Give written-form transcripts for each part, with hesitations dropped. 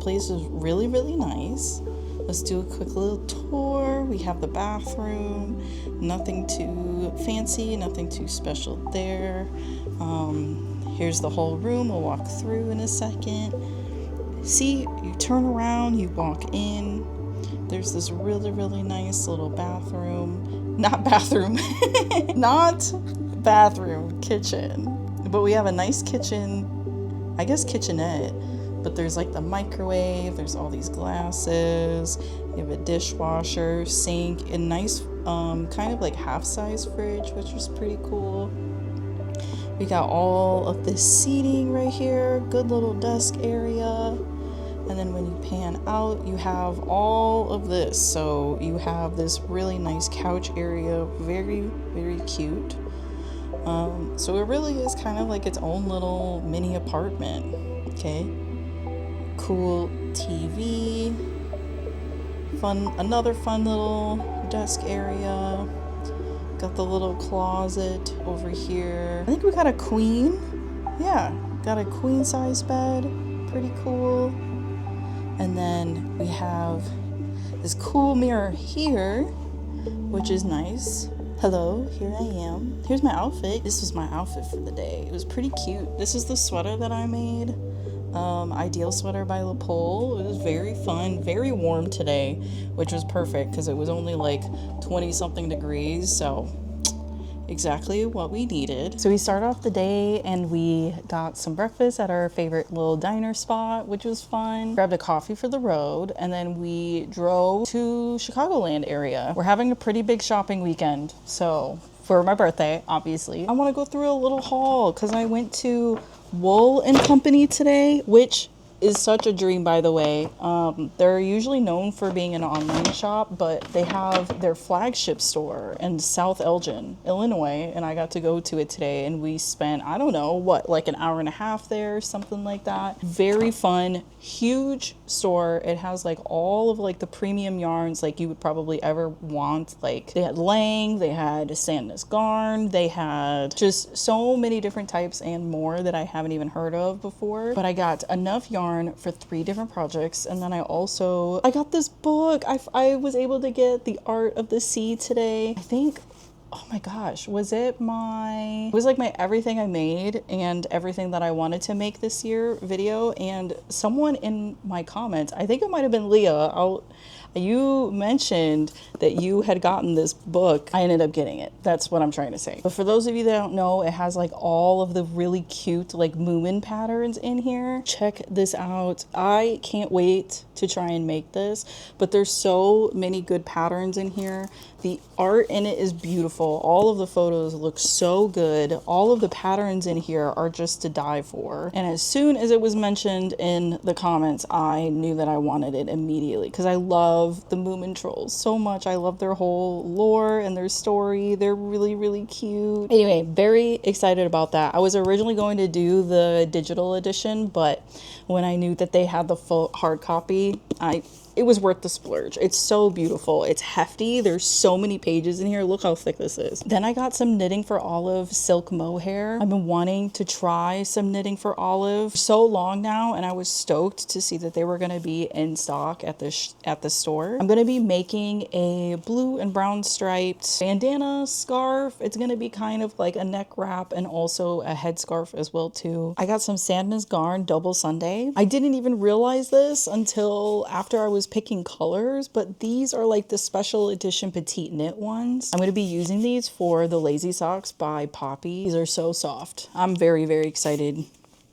place is really, really nice. Let's do a quick little tour. We have the bathroom. Nothing too fancy, nothing too special there. Here's the whole room. We'll walk through in a second. See, you turn around, you walk in. There's this really, really nice little bathroom. Not bathroom. Not bathroom, kitchen. But we have a nice kitchen, I guess kitchenette. But there's like the microwave, there's all these glasses, you have a dishwasher, sink, a nice kind of like half-size fridge, which is pretty cool. We got all of this seating right here, good little desk area. And then when you pan out, you have all of this. So you have this really nice couch area, very, very cute. So it really is kind of like its own little mini apartment, okay? Cool TV, another fun little desk area. Got the little closet over here. I think we got a queen. Yeah, got a queen size bed. Pretty cool. And then we have this cool mirror here, which is nice. Hello, here I am. Here's my outfit. This was my outfit for the day. It was pretty cute. This is the sweater that I made. Ideal sweater by La Pole. It was very fun, very warm today, which was perfect because it was only like 20 something degrees, so exactly what we needed. So we started off the day and we got some breakfast at our favorite little diner spot, which was fun. Grabbed a coffee for the road, and then we drove to Chicagoland area. We're having a pretty big shopping weekend, so for my birthday, obviously. I want to go through a little haul because I went to Wool and Company today, which is such a dream, by the way. They're usually known for being an online shop, but they have their flagship store in South Elgin, Illinois, and I got to go to it today, and we spent, I don't know, what, like an hour and a half there, something like that. Very fun, huge store. It has like all of like the premium yarns like you would probably ever want. Like they had Lang, they had Sandnes Garn, they had just so many different types and more that I haven't even heard of before. But I got enough yarn for 3 different projects, and then I got this book. I was able to get The Art of the Sea today. I think, oh my gosh, was like my everything I made and everything that I wanted to make this year video, and someone in my comments, I think it might have been Leah, you mentioned that you had gotten this book. I ended up getting it. That's what I'm trying to say. But for those of you that don't know, it has like all of the really cute like Moomin patterns in here. Check this out. I can't wait to try and make this, but there's so many good patterns in here. The art in it is beautiful. All of the photos look so good. All of the patterns in here are just to die for. And as soon as it was mentioned in the comments, I knew that I wanted it immediately because I love the Moomin trolls so much. I love their whole lore and their story. They're really, really cute. Anyway, very excited about that. I was originally going to do the digital edition, but when I knew that they had the full hard copy, it was worth the splurge. It's so beautiful. It's hefty. There's so many pages in here. Look how thick this is. Then I got some Knitting for Olive silk mohair. I've been wanting to try some Knitting for Olive for so long now, and I was stoked to see that they were going to be in stock at the store. I'm going to be making a blue and brown striped bandana scarf. It's going to be kind of like a neck wrap and also a head scarf as well too. I got some Sandnes Garn double Sunday. I didn't even realize this until after I was picking colors, but these are like the special edition petite knit ones. I'm going to be using these for the Lazy Socks by Poppy. These are so soft. I'm very, very excited.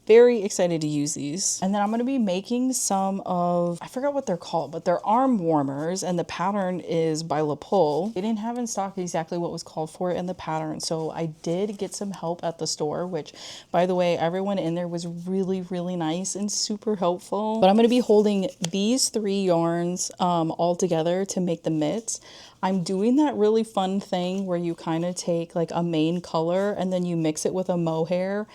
Very excited to use these. And then I'm going to be making some of, I forgot what they're called, but they're arm warmers, and the pattern is by La Pole. They didn't have in stock exactly what was called for in the pattern, so I did get some help at the store, which, by the way, everyone in there was really, really nice and super helpful. But I'm going to be holding these 3 yarns all together to make the mitts. I'm doing that really fun thing where you kind of take like a main color and then you mix it with a mohair.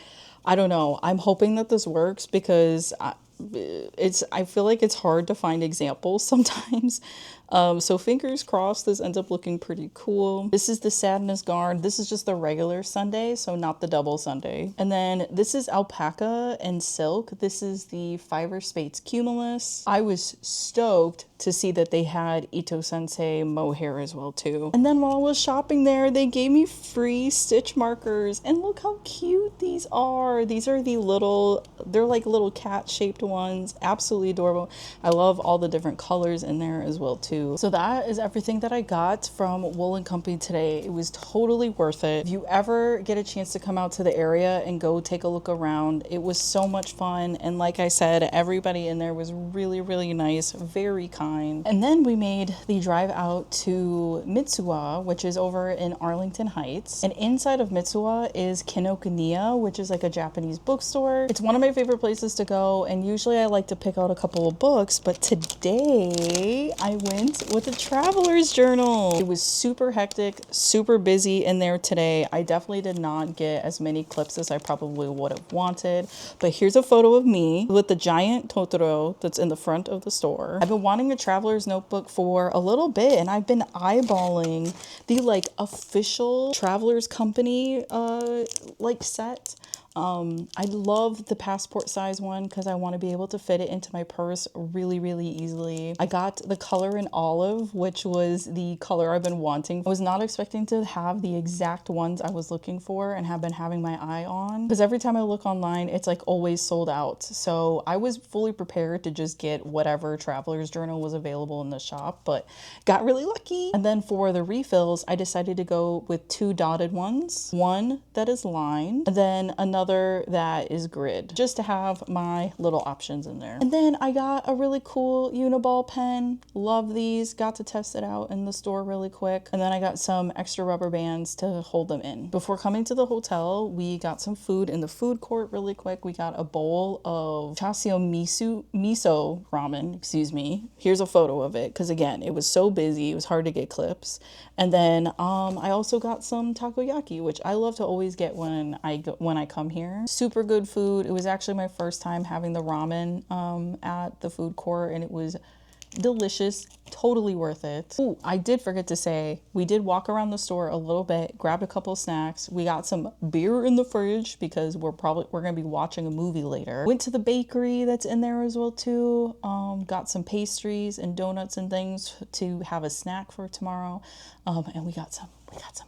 I don't know. I'm hoping that this works because I feel like it's hard to find examples sometimes So fingers crossed this ends up looking pretty cool. This is the Sadness Guard. This is just the regular sundae, so not the double sundae. And then this is alpaca and silk. This is the Fiverr Spates Cumulus. I was stoked to see that they had Ito Sensei mohair as well too. And then while I was shopping there, they gave me free stitch markers, and look how cute these are. These are the little, they're like little cat shaped ones. Absolutely adorable. I love all the different colors in there as well too. So that is everything that I got from Wool & Company today. It was totally worth it. If you ever get a chance to come out to the area and go take a look around, it was so much fun. And like I said, everybody in there was really, really nice, very kind. And then we made the drive out to Mitsuwa, which is over in Arlington Heights. And inside of Mitsuwa is Kinokuniya, which is like a Japanese bookstore. It's one of my favorite places to go, and usually I like to pick out a couple of books, but today I went with a traveler's journal. It was super hectic, super busy in there today. I definitely did not get as many clips as I probably would have wanted, but here's a photo of me with the giant Totoro that's in the front of the store. I've been wanting a traveler's notebook for a little bit, and I've been eyeballing the like official traveler's company like set. I love the passport size one because I want to be able to fit it into my purse really, really easily. I got the color in olive, which was the color I've been wanting. I was not expecting to have the exact ones I was looking for and have been having my eye on, because every time I look online, it's like always sold out. So I was fully prepared to just get whatever traveler's journal was available in the shop, but got really lucky. And then for the refills, I decided to go with 2 dotted ones, one that is lined, and then another that is grid, just to have my little options in there. And then I got a really cool Uniball pen. Love these. Got to test it out in the store really quick. And then I got some extra rubber bands to hold them in. Before coming to the hotel, we got some food in the food court really quick. We got a bowl of chaseo miso ramen, excuse me. Here's a photo of it, because again, it was so busy, it was hard to get clips. And then I also got some takoyaki, which I love to always get when I come here. Super good food. It was actually my first time having the ramen at the food court, and it was delicious, totally worth it. Oh, I did forget to say, we did walk around the store a little bit, grabbed a couple snacks. We got some beer in the fridge because we're gonna be watching a movie later. Went to the bakery that's in there as well too. Got some pastries and donuts and things to have a snack for tomorrow. And we got some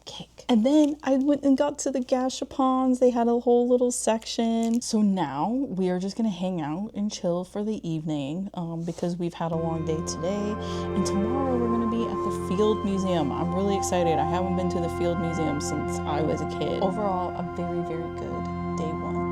cake. And then I went and got to the gashapons. They had a whole little section. So now we are just gonna hang out and chill for the evening because we've had a long day today. And tomorrow we're gonna be at the Field Museum. I'm really excited. I haven't been to the Field Museum since I was a kid. Overall, a very, very good day one.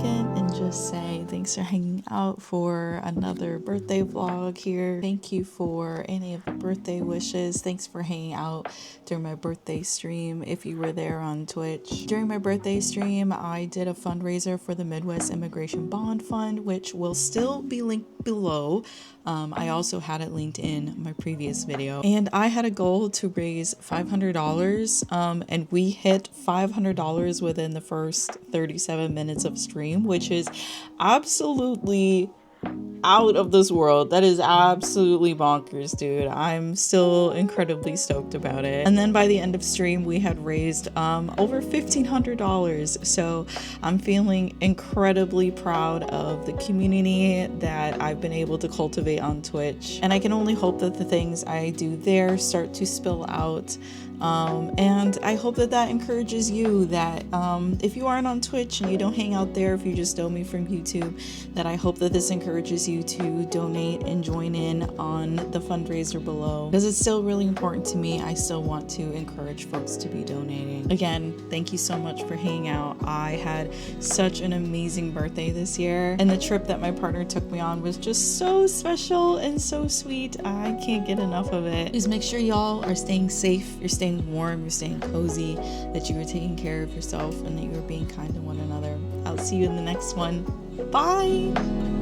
second and just say thanks for hanging out for another birthday vlog here. Thank you for any of the birthday wishes. Thanks for hanging out during my birthday stream if you were there on Twitch. During my birthday stream, I did a fundraiser for the Midwest Immigration Bond Fund, which will still be linked below. I also had it linked in my previous video, and I had a goal to raise $500, and we hit $500 within the first 37 minutes of stream, which is absolutely out of this world. That is absolutely bonkers, dude. I'm still incredibly stoked about it. And then by the end of stream, we had raised over $1,500. So I'm feeling incredibly proud of the community that I've been able to cultivate on Twitch. And I can only hope that the things I do there start to spill out. And I hope that that encourages you, that if you aren't on Twitch and you don't hang out there, if you just know me from YouTube, that I hope that this encourages you to donate and join in on the fundraiser below, because it's still really important to me. I still want to encourage folks to be donating. Again, thank you so much for hanging out. I had such an amazing birthday this year, and the trip that my partner took me on was just so special and so sweet. I can't get enough of it. Just make sure y'all are staying safe, you're staying warm, you're staying cozy, that you are taking care of yourself, and that you are being kind to one another. I'll see you in the next one. Bye.